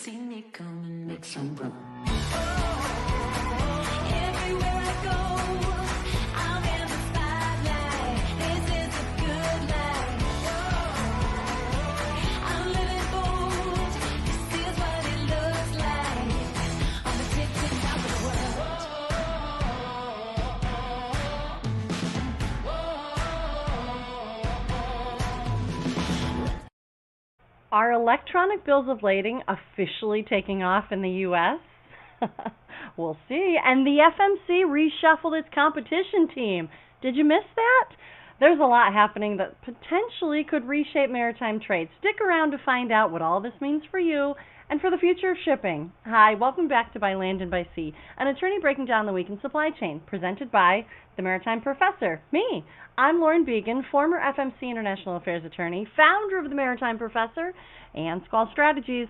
see me come and make some room. Everywhere I go, I'm in the spotlight. This is a good life. I'm living bold. This is what it looks like. On the tip of the world. Are electronic bills of lading officially taking off in the U.S.? We'll see. And the FMC reshuffled its competition team. Did you miss that? There's a lot happening that potentially could reshape maritime trade. Stick around to find out what all this means for you and for the future of shipping. Hi, welcome back to By Land and By Sea, an attorney breaking down the week in supply chain, presented by the Maritime Professor, me. I'm Lauren Beagen, former FMC International Affairs attorney, founder of the Maritime Professor and Squall Strategies.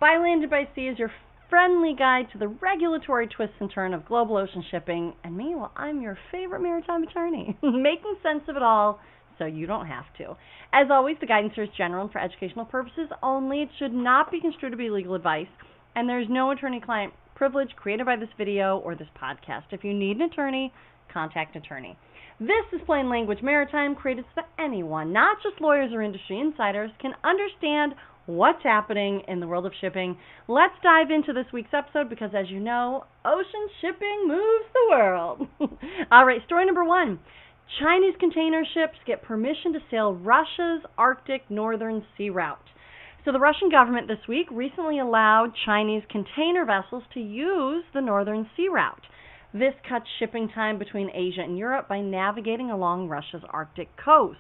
By Land and By Sea is your friendly guide to the regulatory twists and turns of global ocean shipping, and me, well, I'm your favorite maritime attorney, making sense of it all so you don't have to. As always, the guidance here is general and for educational purposes only. It should not be construed to be legal advice, and there's no attorney-client privilege created by this video or this podcast. If you need an attorney, contact an attorney. This is plain language maritime, created so that anyone, not just lawyers or industry insiders, can understand what's happening in the world of shipping. Let's dive into this week's episode because, as you know, ocean shipping moves the world. All right, story number one. Chinese container ships get permission to sail Russia's Arctic Northern Sea Route. So the Russian government this week recently allowed Chinese container vessels to use the Northern Sea Route. This cuts shipping time between Asia and Europe by navigating along Russia's Arctic coast.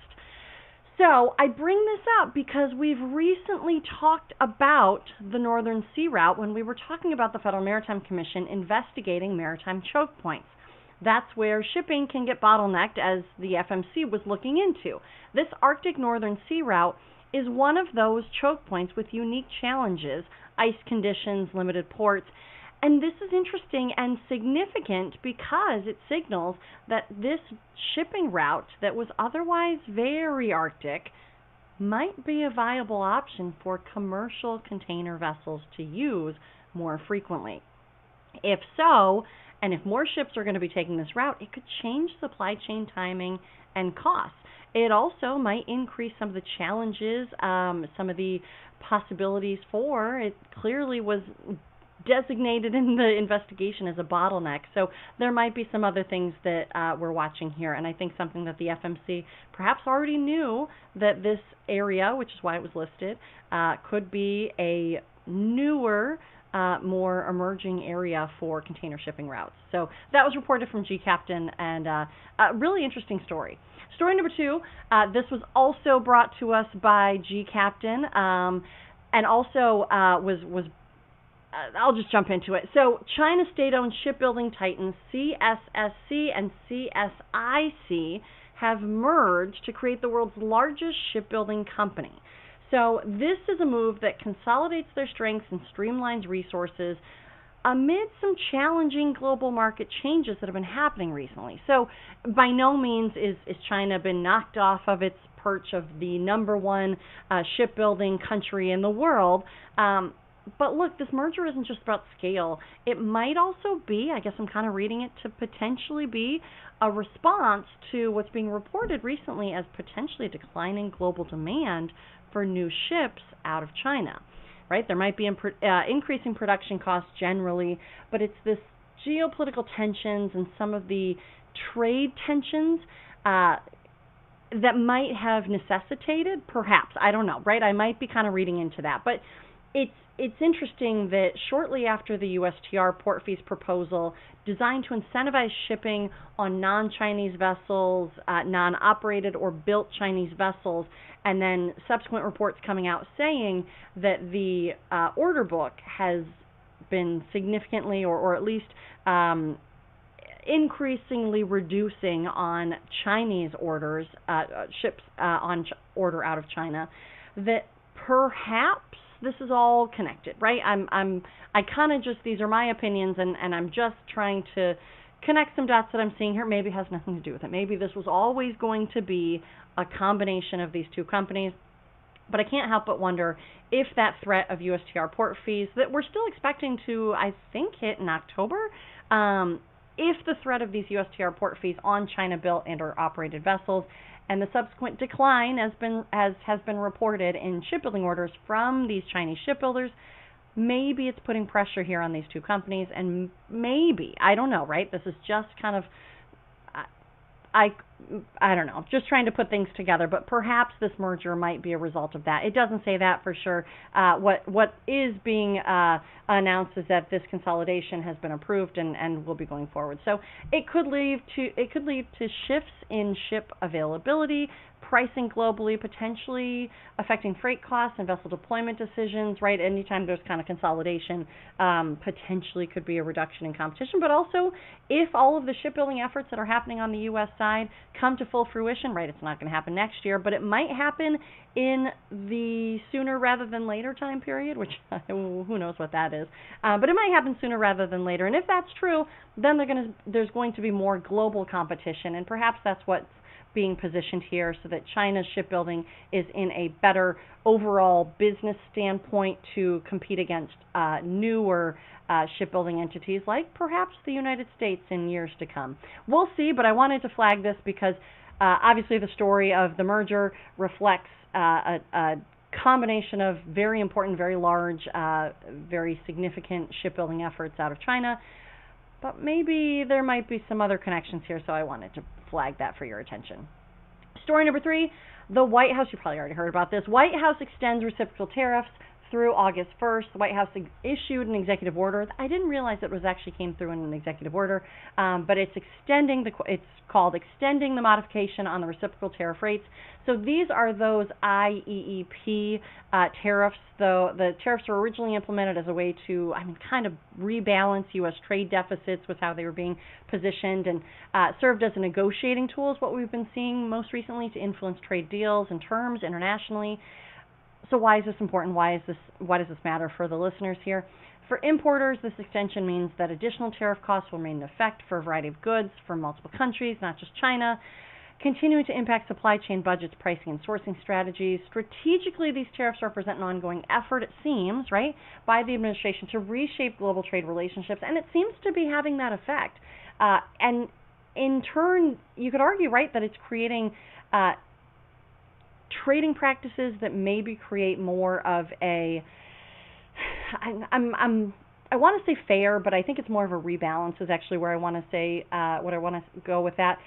So I bring this up because we've recently talked about the Northern Sea Route when we were talking about the Federal Maritime Commission investigating maritime choke points. That's where shipping can get bottlenecked, as the FMC was looking into. This Arctic Northern Sea Route is one of those choke points with unique challenges, ice conditions, limited ports. And this is interesting and significant because it signals that this shipping route that was otherwise very Arctic might be a viable option for commercial container vessels to use more frequently. If so, and if more ships are going to be taking this route, it could change supply chain timing and costs. It also might increase some of the challenges, some of the possibilities for it. Clearly was designated in the investigation as a bottleneck. So there might be some other things that we're watching here, and I think something that the FMC perhaps already knew, that this area, which is why it was listed, could be a newer, more emerging area for container shipping routes. So that was reported from G Captain, and a really interesting story. Story number two, this was also brought to us by G Captain, and also was I'll just jump into it. So China's state-owned shipbuilding titans CSSC and CSIC have merged to create the world's largest shipbuilding company. So this is a move that consolidates their strengths and streamlines resources amid some challenging global market changes that have been happening recently. So by no means is China been knocked off of its perch of the number one shipbuilding country in the world. But look, this merger isn't just about scale. It might also be, I guess I'm kind of reading it to potentially be a response to what's being reported recently as potentially declining global demand for new ships out of China, right? There might be increasing production costs generally, but it's this geopolitical tensions and some of the trade tensions that might have necessitated, perhaps, I don't know, right? I might be kind of reading into that, but it's interesting that shortly after the USTR port fees proposal designed to incentivize shipping on non-Chinese vessels, non-operated or built Chinese vessels, and then subsequent reports coming out saying that the order book has been significantly or at least increasingly reducing on Chinese orders, ships on order out of China, that perhaps this is all connected, right? I kind of just, these are my opinions, and I'm just trying to connect some dots that I'm seeing here. Maybe it has nothing to do with it. Maybe this was always going to be a combination of these two companies. But I can't help but wonder if that threat of USTR port fees that we're still expecting to, I think, hit in October, if the threat of these USTR port fees on China-built and or operated vessels and the subsequent decline has been reported in shipbuilding orders from these Chinese shipbuilders, maybe it's putting pressure here on these two companies, and maybe, I don't know, right? This is just kind of, I don't know, just trying to put things together, but perhaps this merger might be a result of that. It doesn't say that for sure. What is being announced is that this consolidation has been approved and will be going forward. So it could lead to shifts in ship availability, pricing globally, potentially affecting freight costs and vessel deployment decisions, right? Anytime there's kind of consolidation, potentially could be a reduction in competition. But also, if all of the shipbuilding efforts that are happening on the U.S. side come to full fruition, right, it's not going to happen next year, but it might happen in the sooner rather than later time period, which who knows what that is. But it might happen sooner rather than later. And if that's true, then there's going to be more global competition, and perhaps that's what's being positioned here, so that China's shipbuilding is in a better overall business standpoint to compete against newer shipbuilding entities like perhaps the United States in years to come. We'll see, but I wanted to flag this because obviously the story of the merger reflects a combination of very important, very large, very significant shipbuilding efforts out of China, but maybe there might be some other connections here, so I wanted to flag that for your attention. Story number 3, the White House, you probably already heard about this. White House extends reciprocal tariffs through August 1st. The White House issued an executive order. I didn't realize it was actually came through in an executive order, but it's called extending the modification on the reciprocal tariff rates. So these are those IEEP tariffs, though the tariffs were originally implemented as a way to, kind of rebalance U.S. trade deficits was how they were being positioned, and served as a negotiating tool is what we've been seeing most recently to influence trade deals and terms internationally. So why is this important? Why does this matter for the listeners here? For importers, this extension means that additional tariff costs will remain in effect for a variety of goods from multiple countries, not just China, continuing to impact supply chain budgets, pricing, and sourcing strategies. Strategically, these tariffs represent an ongoing effort, it seems, right, by the administration to reshape global trade relationships, and it seems to be having that effect. And in turn, you could argue, right, that it's creating trading practices that maybe create more of a, I want to say fair, but I think it's more of a rebalance is actually where I want to say, what I want to go with that.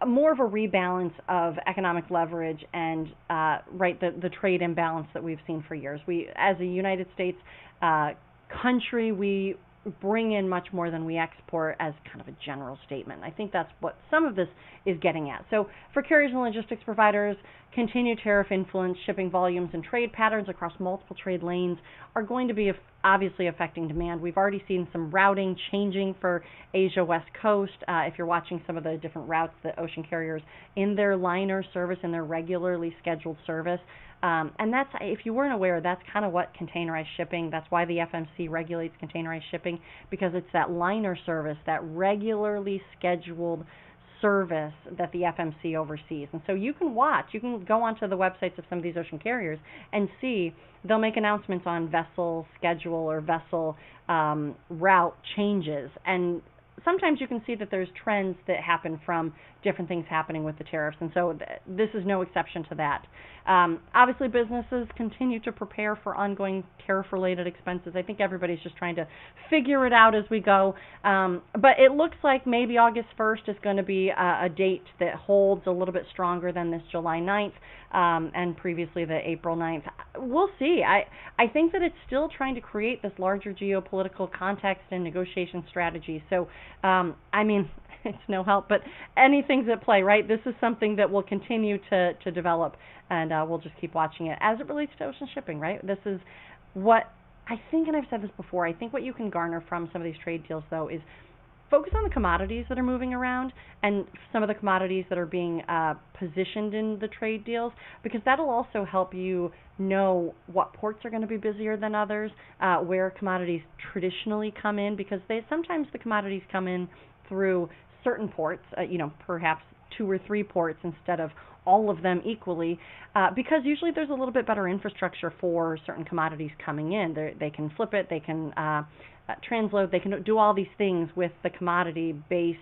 More of a rebalance of economic leverage and, the trade imbalance that we've seen for years. We, as a United States country, we bring in much more than we export as kind of a general statement. I think that's what some of this is getting at. So for carriers and logistics providers, continued tariff influence, shipping volumes, and trade patterns across multiple trade lanes are going to be obviously affecting demand. We've already seen some routing changing for Asia West Coast. If you're watching some of the different routes that ocean carriers in their liner service, in their regularly scheduled service, and that's, if you weren't aware, that's kind of what containerized shipping, that's why the FMC regulates containerized shipping, because it's that liner service, that regularly scheduled service that the FMC oversees. And so you can go onto the websites of some of these ocean carriers and see they'll make announcements on vessel schedule or vessel route changes. And sometimes you can see that there's trends that happen from different things happening with the tariffs, and so this is no exception to that. Obviously, businesses continue to prepare for ongoing tariff-related expenses. I think everybody's just trying to figure it out as we go, but it looks like maybe August 1st is going to be a date that holds a little bit stronger than this July 9th and previously the April 9th. We'll see. I think that it's still trying to create this larger geopolitical context and negotiation strategy. So, it's no help, but anything's at play, right? This is something that will continue to develop, and we'll just keep watching it as it relates to ocean shipping, right? This is what I think, and I've said this before, I think what you can garner from some of these trade deals, though, is focus on the commodities that are moving around and some of the commodities that are being positioned in the trade deals, because that'll also help you know what ports are going to be busier than others, where commodities traditionally come in, because sometimes the commodities come in through certain ports, perhaps 2 or 3 ports instead of all of them equally, because usually there's a little bit better infrastructure for certain commodities coming in. They can flip it, they can transload, they can do all these things with the commodity based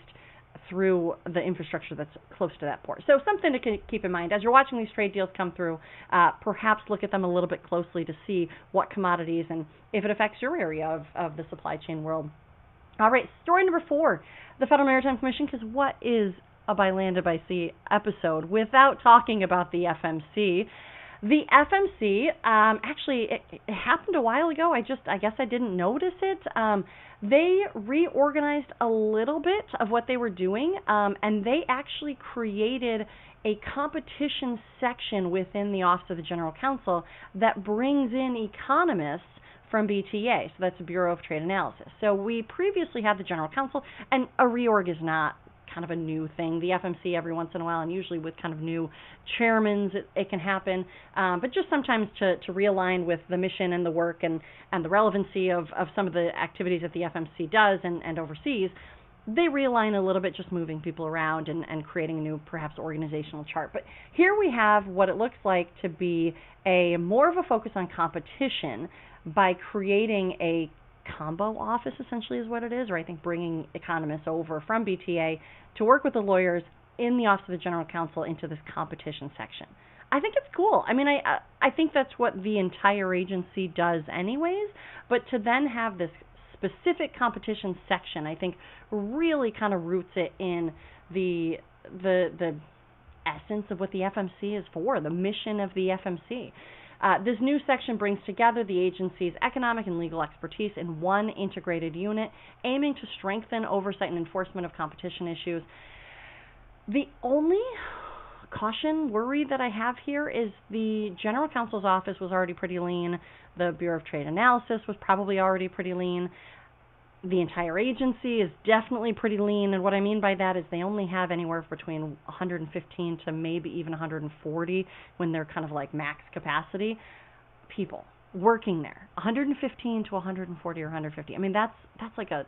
through the infrastructure that's close to that port. So something to keep in mind. As you're watching these trade deals come through, perhaps look at them a little bit closely to see what commodities and if it affects your area of the supply chain world. All right, story number 4, the Federal Maritime Commission, because what is a By Land and By Sea episode without talking about the FMC? The FMC, actually, it happened a while ago. I guess I didn't notice it. They reorganized a little bit of what they were doing, and they actually created a competition section within the Office of the General Counsel that brings in economists from BTA, so that's the Bureau of Trade Analysis. So we previously had the General Counsel, and a reorg is not kind of a new thing. The FMC every once in a while, and usually with kind of new chairmans, it can happen, but just sometimes to realign with the mission and the work and the relevancy of some of the activities that the FMC does and oversees, they realign a little bit, just moving people around and creating a new, perhaps, organizational chart. But here we have what it looks like to be a more of a focus on competition by creating a combo office, essentially is what it is, or I think bringing economists over from BTA to work with the lawyers in the Office of the General Counsel into this competition section. I think it's cool. I mean, I think that's what the entire agency does anyways, but to then have this specific competition section, I think really kind of roots it in the essence of what the FMC is for, the mission of the FMC. This new section brings together the agency's economic and legal expertise in one integrated unit, aiming to strengthen oversight and enforcement of competition issues. The only caution, worry that I have here is the General Counsel's office was already pretty lean. The Bureau of Trade Analysis was probably already pretty lean. The entire agency is definitely pretty lean, and what I mean by that is they only have anywhere between 115 to maybe even 140 when they're kind of like max capacity people working there. 115 to 140 or 150. I mean, that's like a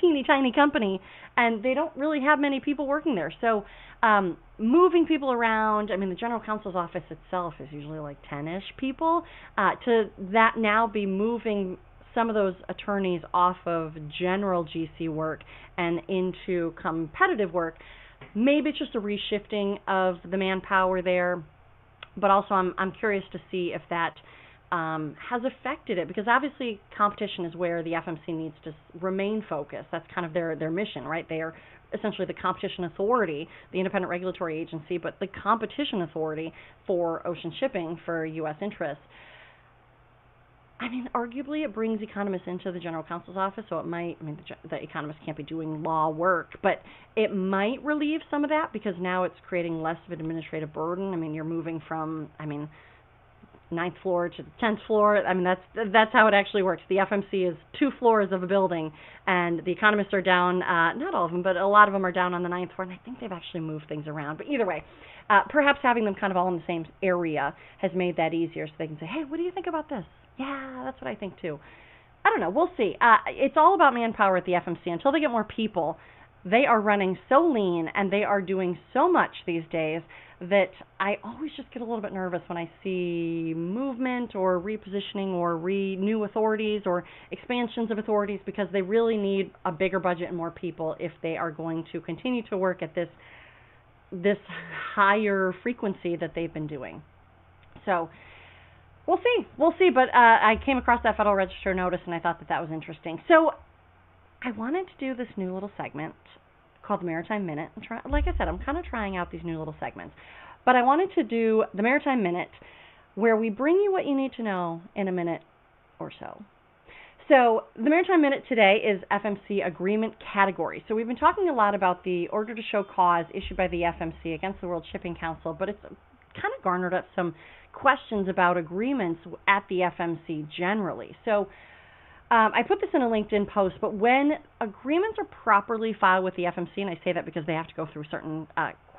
teeny tiny company, and they don't really have many people working there. So moving people around, I mean, the General Counsel's office itself is usually like 10-ish people. To that now be moving some of those attorneys off of general GC work and into competitive work, maybe it's just a reshifting of the manpower there, but also I'm curious to see if that has affected it, because obviously competition is where the FMC needs to remain focused. That's kind of their mission, right? They are essentially the competition authority, the independent regulatory agency, but the competition authority for ocean shipping for U.S. interests. I mean, arguably it brings economists into the General Counsel's office, so it might, I mean, the economists can't be doing law work, but it might relieve some of that because now it's creating less of an administrative burden. I mean, you're moving from, 9th floor to the 10th floor. I mean, that's how it actually works. The FMC is 2 floors of a building, and the economists are down, not all of them, but a lot of them are down on the 9th floor, and I think they've actually moved things around. But either way, perhaps having them kind of all in the same area has made that easier, so they can say, hey, what do you think about this? Yeah, that's what I think too. I don't know. We'll see. It's all about manpower at the FMC. Until they get more people, they are running so lean and they are doing so much these days that I always just get a little bit nervous when I see movement or repositioning or new authorities or expansions of authorities, because they really need a bigger budget and more people if they are going to continue to work at this higher frequency that they've been doing. So we'll see, but I came across that Federal Register notice and I thought that was interesting. So I wanted to do this new little segment called the Maritime Minute. Like I said, I'm kind of trying out these new little segments, but I wanted to do the Maritime Minute where we bring you what you need to know in a minute or so. So the Maritime Minute today is FMC agreement category. So we've been talking a lot about the order to show cause issued by the FMC against the World Shipping Council, but it's kind of garnered up some questions about agreements at the FMC generally. So I put this in a LinkedIn post, but when agreements are properly filed with the FMC, and I say that because they have to go through certain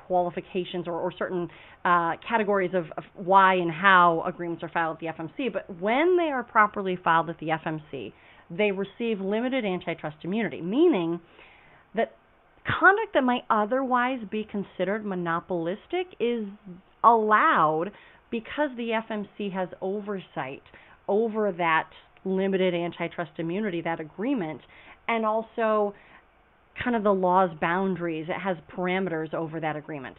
qualifications or certain categories of why and how agreements are filed at the FMC, but when they are properly filed at the FMC, they receive limited antitrust immunity, meaning that Conduct that might otherwise be considered monopolistic is allowed because the FMC has oversight over that limited antitrust immunity, that agreement, and also kind of the law's boundaries. It has parameters over that agreement.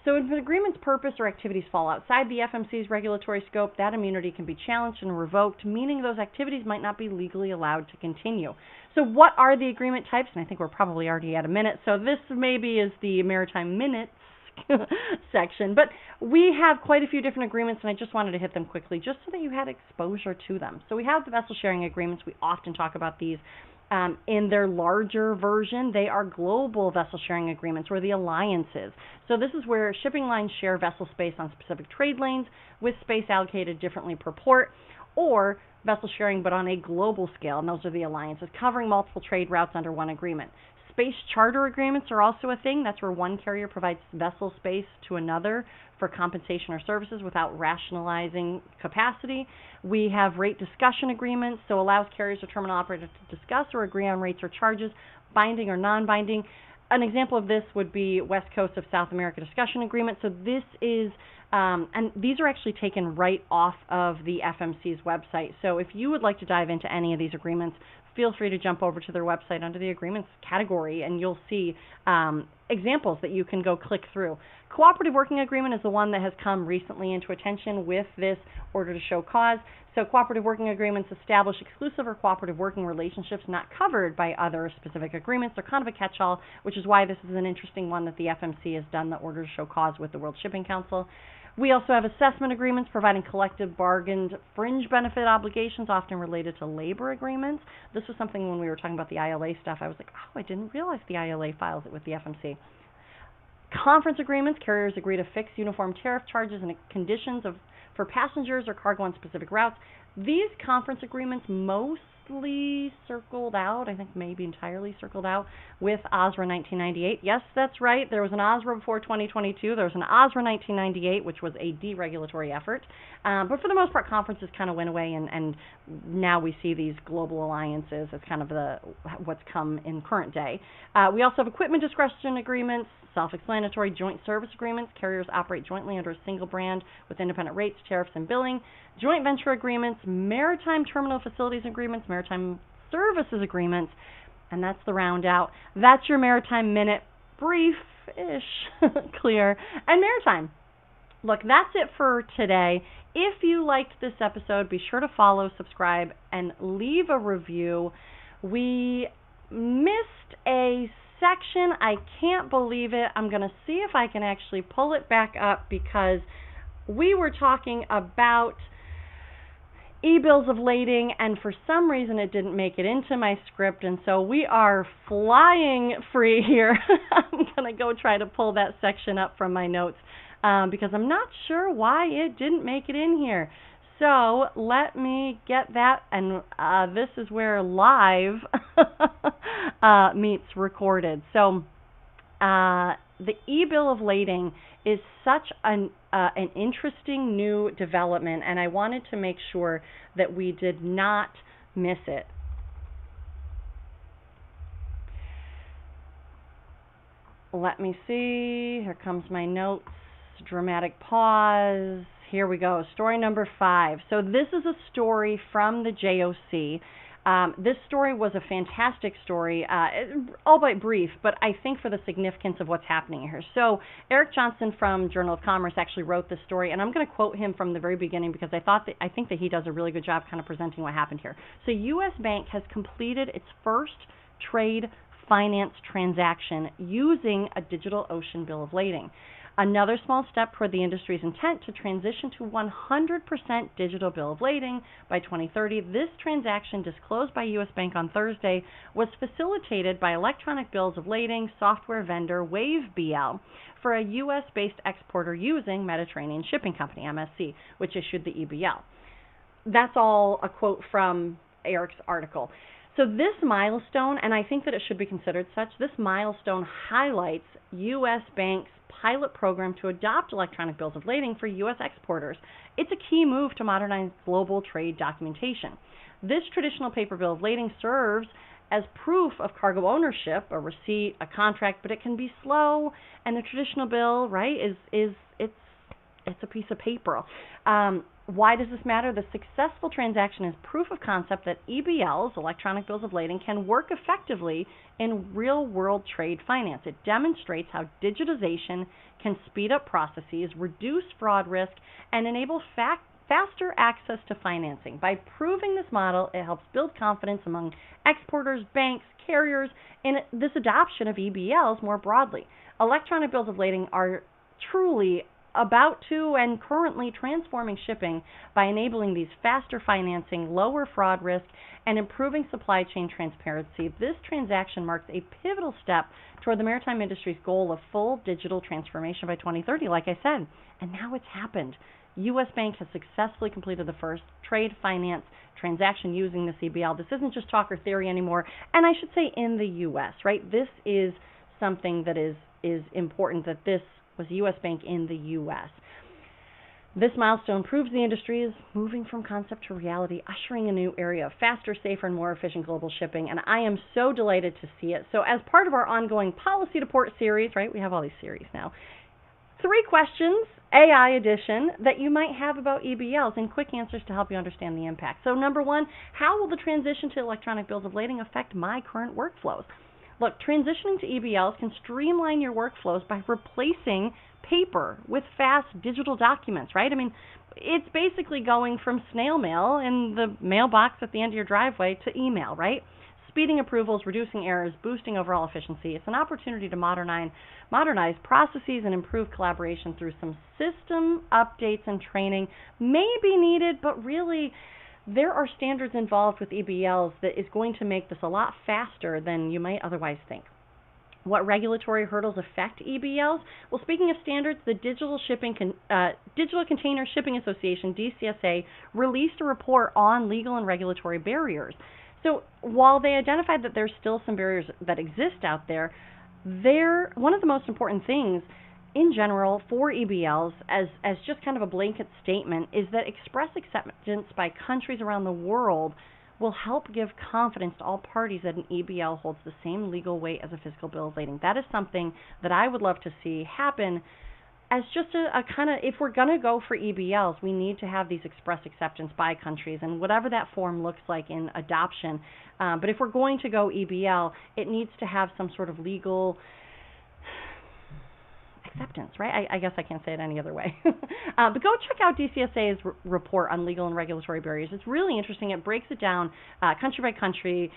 So if an agreement's purpose or activities fall outside the FMC's regulatory scope, that immunity can be challenged and revoked, meaning those activities might not be legally allowed to continue. So what are the agreement types? And I think we're probably already at a minute, so this maybe is the Maritime Minutes section. But we have quite a few different agreements, and I just wanted to hit them quickly just so that you had exposure to them. So we have the vessel sharing agreements. We often talk about these. In their larger version, they are global vessel sharing agreements, or the alliances. So this is where shipping lines share vessel space on specific trade lanes with space allocated differently per port, or vessel sharing but on a global scale, and those are the alliances, covering multiple trade routes under one agreement. Space charter agreements are also a thing. That's where one carrier provides vessel space to another for compensation or services without rationalizing capacity. We have rate discussion agreements, so allows carriers or terminal operators to discuss or agree on rates or charges, binding or non-binding. An example of this would be West Coast of South America discussion agreement. So this is, and these are actually taken right off of the FMC's website. So if you would like to dive into any of these agreements, feel free to jump over to their website under the agreements category, and you'll see examples that you can go click through. Cooperative working agreement is the one that has come recently into attention with this order to show cause. So cooperative working agreements establish exclusive or cooperative working relationships not covered by other specific agreements. They're kind of a catch-all, which is why this is an interesting one that the FMC has done the order to show cause with the World Shipping Council. We also have assessment agreements providing collective bargained fringe benefit obligations, often related to labor agreements. This was something when we were talking about the ILA stuff, I was like, oh, I didn't realize the ILA files it with the FMC. Conference agreements, carriers agree to fix uniform tariff charges and conditions for passengers or cargo on specific routes. These conference agreements mostly circled out, I think maybe entirely circled out, with OSRA 1998. Yes, that's right. There was an OSRA before 2022. There was an OSRA 1998, which was a deregulatory effort. But for the most part, conferences kind of went away, and now we see these global alliances as kind of what's come in current day. We also have equipment discretion agreements, self-explanatory joint service agreements. Carriers operate jointly under a single brand with independent rates, tariffs, and billing. Joint venture agreements, maritime terminal facilities agreements, maritime services agreements, and that's the round out. That's your Maritime Minute, brief-ish, clear, and maritime. Look, that's it for today. If you liked this episode, be sure to follow, subscribe, and leave a review. We missed a section. I can't believe it. I'm going to see if I can actually pull it back up, because we were talking about e-bills of lading, and for some reason it didn't make it into my script, and so we are flying free here. I'm going to go try to pull that section up from my notes, because I'm not sure why it didn't make it in here. So let me get that, and this is where live meets recorded. So the e-bill of lading is such an interesting new development, and I wanted to make sure that we did not miss it. Let me see. Here comes my notes. Dramatic pause. Here we go. Story number 5. So this is a story from the JOC. This story was a fantastic story, albeit brief, but I think for the significance of what's happening here. So Eric Johnson from Journal of Commerce actually wrote this story, and I'm going to quote him from the very beginning, because I think that he does a really good job kind of presenting what happened here. So U.S. Bank has completed its first trade finance transaction using a digital ocean bill of lading. Another small step toward the industry's intent to transition to 100% digital bill of lading by 2030. This transaction, disclosed by U.S. Bank on Thursday, was facilitated by electronic bills of lading software vendor WaveBL for a U.S.-based exporter using Mediterranean Shipping Company, MSC, which issued the EBL. That's all a quote from Eric's article. So this milestone, and I think that it should be considered such, this milestone highlights U.S. Bank's pilot program to adopt electronic bills of lading for U.S. exporters. It's a key move to modernize global trade documentation. This traditional paper bill of lading serves as proof of cargo ownership, a receipt, a contract, but it can be slow, and the traditional bill, right, it's a piece of paper. Why does this matter? The successful transaction is proof of concept that EBLs, electronic bills of lading, can work effectively in real-world trade finance. It demonstrates how digitization can speed up processes, reduce fraud risk, and enable faster access to financing. By proving this model, it helps build confidence among exporters, banks, carriers in this adoption of EBLs more broadly. Electronic bills of lading are truly about to and currently transforming shipping by enabling these faster financing, lower fraud risk, and improving supply chain transparency. This transaction marks a pivotal step toward the maritime industry's goal of full digital transformation by 2030, like I said. And now it's happened. U.S. Bank has successfully completed the first trade finance transaction using this EBL. This isn't just talk or theory anymore, and I should say in the U.S., right? This is something that is important, that this was U.S. Bank in the U.S. This milestone proves the industry is moving from concept to reality, ushering a new area of faster, safer, and more efficient global shipping, and I am so delighted to see it. So as part of our ongoing Policy to Port series, right, we have all these series now, 3 questions, AI edition, that you might have about EBLs and quick answers to help you understand the impact. So number 1, how will the transition to electronic bills of lading affect my current workflows? Look, transitioning to EBLs can streamline your workflows by replacing paper with fast digital documents, right? I mean, it's basically going from snail mail in the mailbox at the end of your driveway to email, right? Speeding approvals, reducing errors, boosting overall efficiency. It's an opportunity to modernize processes and improve collaboration through some system updates and training may be needed, but really there are standards involved with EBLs that is going to make this a lot faster than you might otherwise think. What regulatory hurdles affect EBLs? Well, speaking of standards, the Digital Container Shipping Association, DCSA, released a report on legal and regulatory barriers. So while they identified that there's still some barriers that exist out there, one of the most important things in general for EBLs, as just kind of a blanket statement, is that express acceptance by countries around the world will help give confidence to all parties that an EBL holds the same legal weight as a physical bill of lading. That is something that I would love to see happen as just a kind of, if we're going to go for EBLs, we need to have these express acceptance by countries, and whatever that form looks like in adoption. But if we're going to go EBL, it needs to have some sort of legal acceptance, right? I guess I can't say it any other way. But go check out DCSA's report on legal and regulatory barriers. It's really interesting. It breaks it down country by country,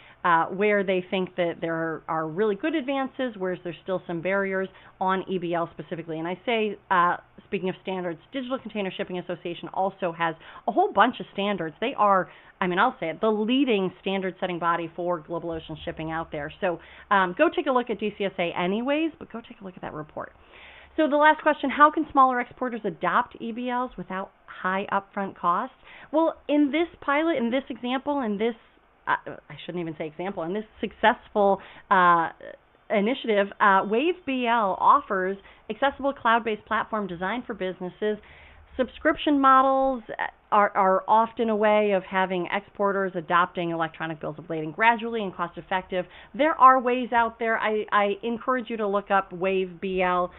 where they think that there are really good advances, whereas there's still some barriers on EBL specifically. And I say, speaking of standards, Digital Container Shipping Association also has a whole bunch of standards. They are, I mean, I'll say it, the leading standard-setting body for global ocean shipping out there. So go take a look at DCSA anyways, but go take a look at that report. So the last question, how can smaller exporters adopt EBLs without high upfront costs? Well, in this pilot, in this example, in this, I shouldn't even say example, in this successful initiative, WaveBL offers accessible cloud-based platform designed for businesses. Subscription models are often a way of having exporters adopting electronic bills of lading gradually and cost-effective. There are ways out there. I encourage you to look up WaveBL.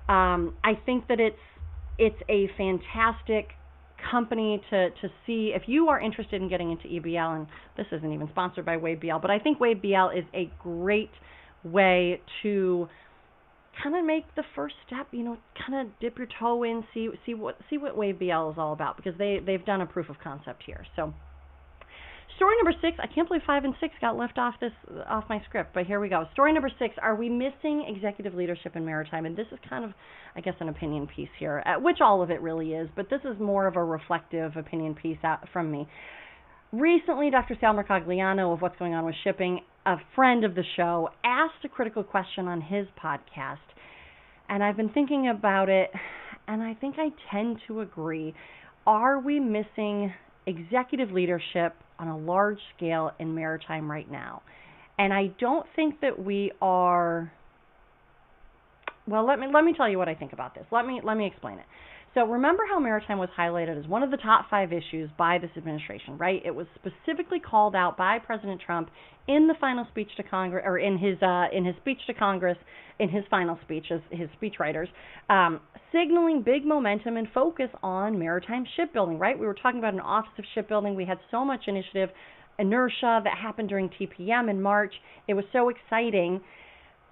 I think that it's a fantastic company to see if you are interested in getting into EBL, and this isn't even sponsored by WaveBL, but I think WaveBL is a great way to kind of make the first step, kind of dip your toe in, see what WaveBL is all about, because they've done a proof of concept here. So story number 6, I can't believe 5 and 6 got left off my script, but here we go. Story number 6, are we missing executive leadership in maritime? And this is kind of, I guess, an opinion piece here, which all of it really is, but this is more of a reflective opinion piece from me. Recently, Dr. Sal Mercogliano of What's Going On with Shipping, a friend of the show, asked a critical question on his podcast, and I've been thinking about it, and I think I tend to agree. Are we missing executive leadership on a large scale in maritime right now? And I don't think that we are. Well, let me tell you what I think about this. Let me explain it. So remember how maritime was highlighted as one of the top 5 issues by this administration, right? It was specifically called out by President Trump in the final speech to Congress, or in his speech to Congress, in his final speech as his speechwriters, signaling big momentum and focus on maritime shipbuilding, right? We were talking about an Office of Shipbuilding. We had so much inertia that happened during TPM in March. It was so exciting.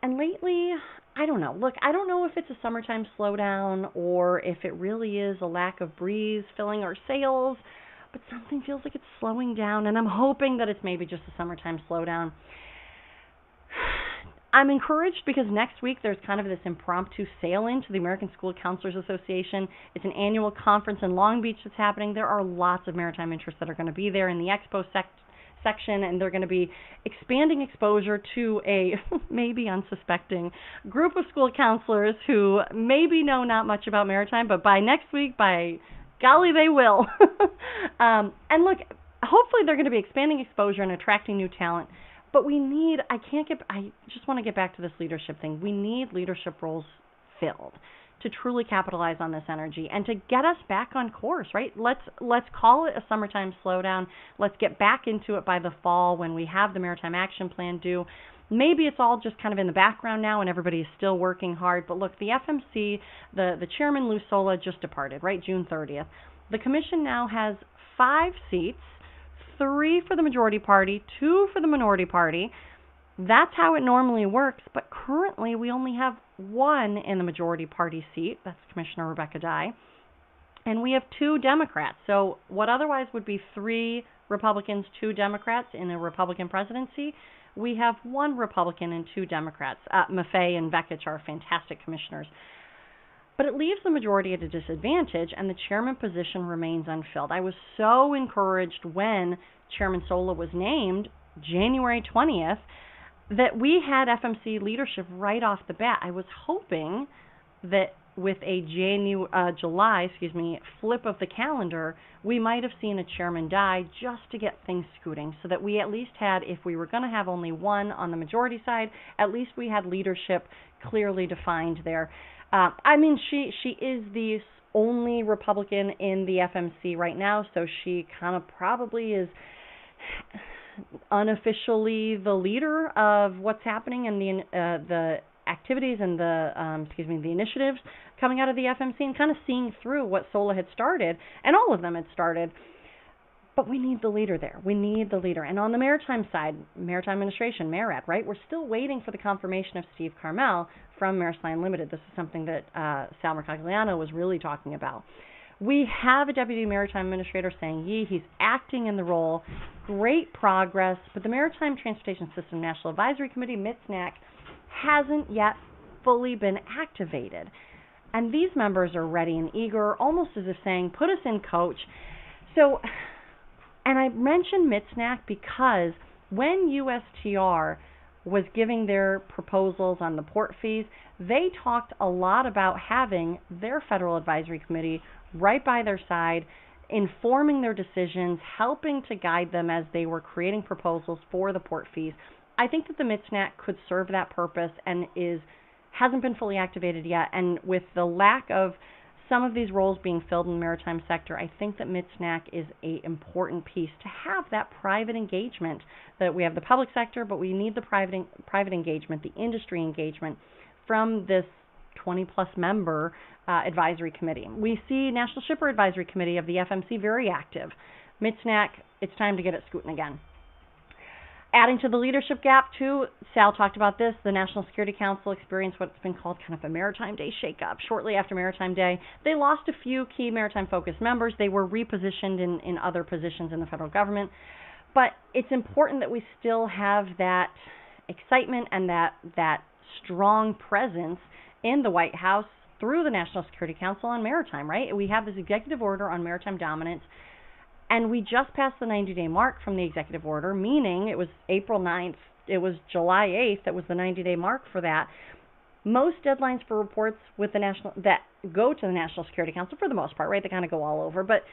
And lately, I don't know. Look, I don't know if it's a summertime slowdown or if it really is a lack of breeze filling our sails, but something feels like it's slowing down, and I'm hoping that it's maybe just a summertime slowdown. I'm encouraged because next week there's kind of this impromptu sail-in to the American School Counselors Association. It's an annual conference in Long Beach that's happening. There are lots of maritime interests that are going to be there in the expo section, and they're going to be expanding exposure to a maybe unsuspecting group of school counselors who maybe know not much about maritime, but by next week, by golly, they will. And look, hopefully they're going to be expanding exposure and attracting new talent. But I just want to get back to this leadership thing. We need leadership roles filled to truly capitalize on this energy and to get us back on course, right? Let's call it a summertime slowdown. Let's get back into it by the fall when we have the Maritime Action Plan due. Maybe it's all just kind of in the background now and everybody is still working hard. But look, the FMC, the chairman, Lou Sola, just departed, right, June 30th. The commission now has 5 seats, 3 for the majority party, 2 for the minority party. That's how it normally works, but currently we only have 1 in the majority party seat. That's Commissioner Rebecca Dye. And we have 2 Democrats. So what otherwise would be 3 Republicans, 2 Democrats in a Republican presidency, we have 1 Republican and 2 Democrats. Maffei and Vekich are fantastic commissioners. But it leaves the majority at a disadvantage, and the chairman position remains unfilled. I was so encouraged when Chairman Sola was named January 20th that we had FMC leadership right off the bat. I was hoping that with a July flip of the calendar, we might have seen a chairman die just to get things scooting, so that we at least had, if we were going to have only 1 on the majority side, at least we had leadership clearly defined there. She is the only Republican in the FMC right now, so she kind of probably is unofficially the leader of what's happening in the activities and the initiatives coming out of the FMC, and kind of seeing through what Sola had started, and all of them had started. But we need the leader there. We need the leader. And on the maritime side, Maritime Administration, MARAD, right, we're still waiting for the confirmation of Steve Carmel from Maersk Line Limited. This is something that Sal Mercogliano was really talking about. We have a Deputy Maritime Administrator saying he's acting in the role. Great progress, but the Maritime Transportation System National Advisory Committee, MTSNAC, hasn't yet fully been activated. And these members are ready and eager, almost as if saying, put us in, coach. So, and I mentioned MTSNAC because when USTR was giving their proposals on the port fees, they talked a lot about having their Federal Advisory Committee right by their side, informing their decisions, helping to guide them as they were creating proposals for the port fees. I think that the MTSNAC could serve that purpose and hasn't been fully activated yet. And with the lack of some of these roles being filled in the maritime sector, I think that MTSNAC is an important piece to have that private engagement. That we have the public sector, but we need the private engagement, the industry engagement from this 20-plus member advisory committee. We see National Shipper Advisory Committee of the FMC very active. MTSNAC, it's time to get it scooting again. Adding to the leadership gap, too, Sal talked about this, the National Security Council experienced what's been called kind of a Maritime Day shakeup. Shortly after Maritime Day, they lost a few key maritime-focused members. They were repositioned in other positions in the federal government. But it's important that we still have that excitement and that strong presence in the White House through the National Security Council on maritime, right? We have this executive order on maritime dominance, and we just passed the 90-day mark from the executive order, meaning it was April 9th, it was July 8th that was the 90-day mark for that. Most deadlines for reports with that go to the National Security Council, for the most part, right? They kind of go all over, but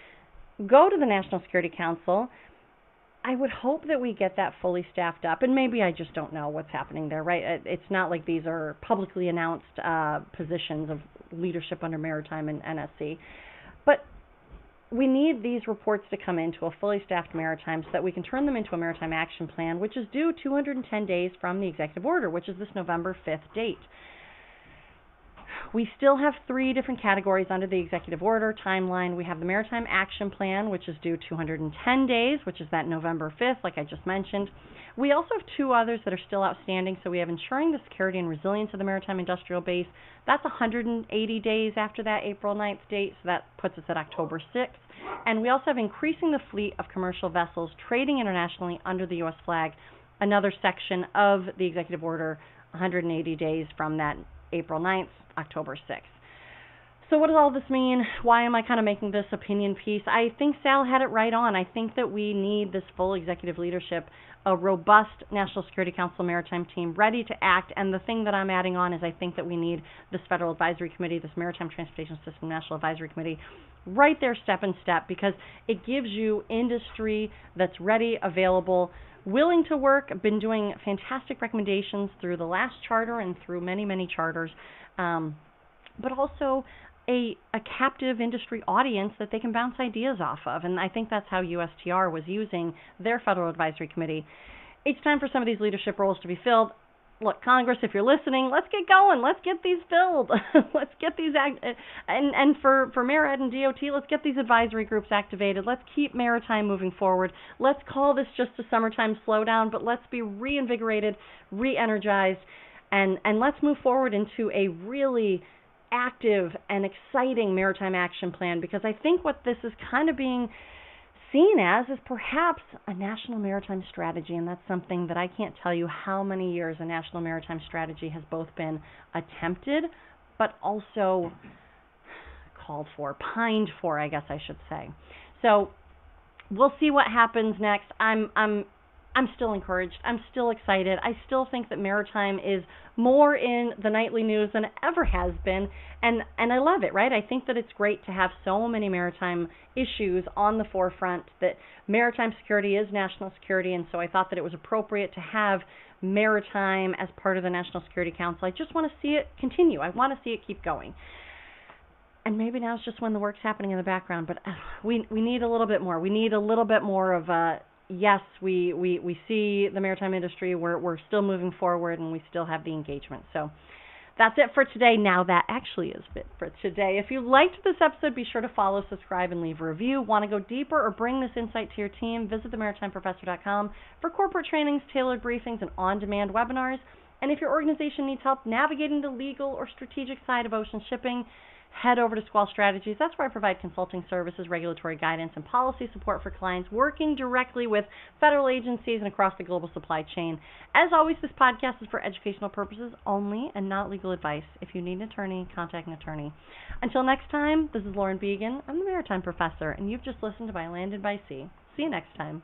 go to the National Security Council. I would hope that we get that fully staffed up, and maybe I just don't know what's happening there, right? It's not like these are publicly announced positions of leadership under Maritime and NSC. But we need these reports to come into a fully staffed Maritime so that we can turn them into a Maritime Action Plan, which is due 210 days from the executive order, which is this November 5th date. We still have 3 different categories under the executive order timeline. We have the Maritime Action Plan, which is due 210 days, which is that November 5th, like I just mentioned. We also have 2 others that are still outstanding. So we have ensuring the security and resilience of the maritime industrial base. That's 180 days after that April 9th date, so that puts us at October 6th. And we also have increasing the fleet of commercial vessels trading internationally under the U.S. flag, another section of the executive order, 180 days from that April 9th, October 6th. So what does all this mean? Why am I kind of making this opinion piece? I think Sal had it right on. I think that we need this full executive leadership, a robust National Security Council maritime team ready to act. And the thing that I'm adding on is I think that we need this Federal Advisory Committee, this Maritime Transportation System National Advisory Committee, right there step in step, because it gives you industry that's ready, available, willing to work, been doing fantastic recommendations through the last charter and through many, many charters, but also a captive industry audience that they can bounce ideas off of. And I think that's how USTR was using their Federal Advisory Committee. It's time for some of these leadership roles to be filled. Look, Congress, if you're listening, let's get going. Let's get these filled. Let's get these and for MARAD and DOT, let's get these advisory groups activated. Let's keep maritime moving forward. Let's call this just a summertime slowdown, but let's be reinvigorated, re-energized, and let's move forward into a really active and exciting maritime action plan, because I think what this is kind of being seen as is perhaps a national maritime strategy, and that's something that I can't tell you how many years a national maritime strategy has both been attempted but also called for, pined for, I guess I should say. So we'll see what happens next. I'm still encouraged. I'm still excited. I still think that maritime is more in the nightly news than it ever has been, and I love it, right? I think that it's great to have so many maritime issues on the forefront, that maritime security is national security, and so I thought that it was appropriate to have maritime as part of the National Security Council. I just want to see it continue. I want to see it keep going. And maybe now it's just when the work's happening in the background, but we need a little bit more. We need a little bit more of a yes, we see the maritime industry, we're still moving forward, and we still have the engagement. So that's it for today. Now that actually is it for today. If you liked this episode, be sure to follow, subscribe, and leave a review. Want to go deeper or bring this insight to your team? Visit themaritimprofessor.com for corporate trainings, tailored briefings, and on-demand webinars. And if your organization needs help navigating the legal or strategic side of ocean shipping, head over to Squall Strategies. That's where I provide consulting services, regulatory guidance, and policy support for clients working directly with federal agencies and across the global supply chain. As always, this podcast is for educational purposes only and not legal advice. If you need an attorney, contact an attorney. Until next time, this is Lauren Beagen. I'm the Maritime Professor, and you've just listened to By Land and By Sea. See you next time.